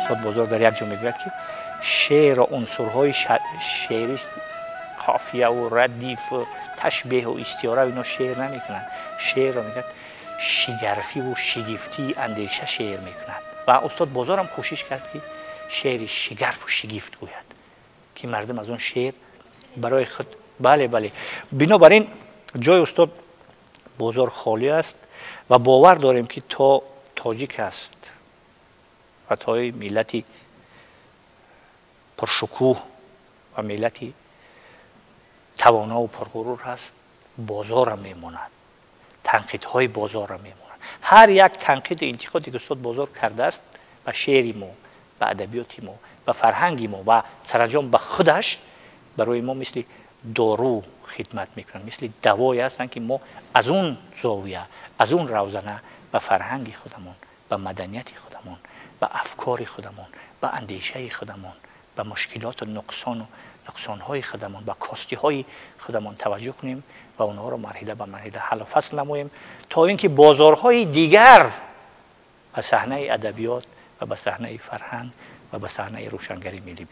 استاد بزرگ در یک جا میگوید که شعر و عنصرهای شعری قافیه و ردیف و تشبیه و استعاره و اینا شعر نمیکنن. شعر رو میگن شگرفی و شگفتی اندیشه شعر میکنن و استاد بزرگ هم کوشش کرد که شعر شگرف و شگفت گوید که مردم از اون شعر برای خود بله بنابراین جای استاد بزرگ خالی است و باور داریم که تا تاجیک است و تا ملتی پرشکوه و ملتی توانا و پرغرور هست، بازار هم میماند، تنقیدهای بازار هم میماند. هر یک تنقید و انتقادی که استاد بزرگ کرده است به شعری ما، به ادبیات ما، به فرهنگ ما و سرانجام به خودش برای ما مثل دارو خدمت میکنن، مثل دوایی هستن که ما از اون زاویه، از اون روزنه به فرهنگ خودمون، به مدنیت خودمون، به افکار خودمون، به اندیشه خودمون، به مشکلات و نقصانهای خودمون، به کاستی خودمون توجه کنیم و اونها رو مرحله به مرحله حل و فصل نماییم تا اینکه بازارهای دیگر به صحنه ادبیات و به صحنه فرهنگ و به صحنه روشنگری ملی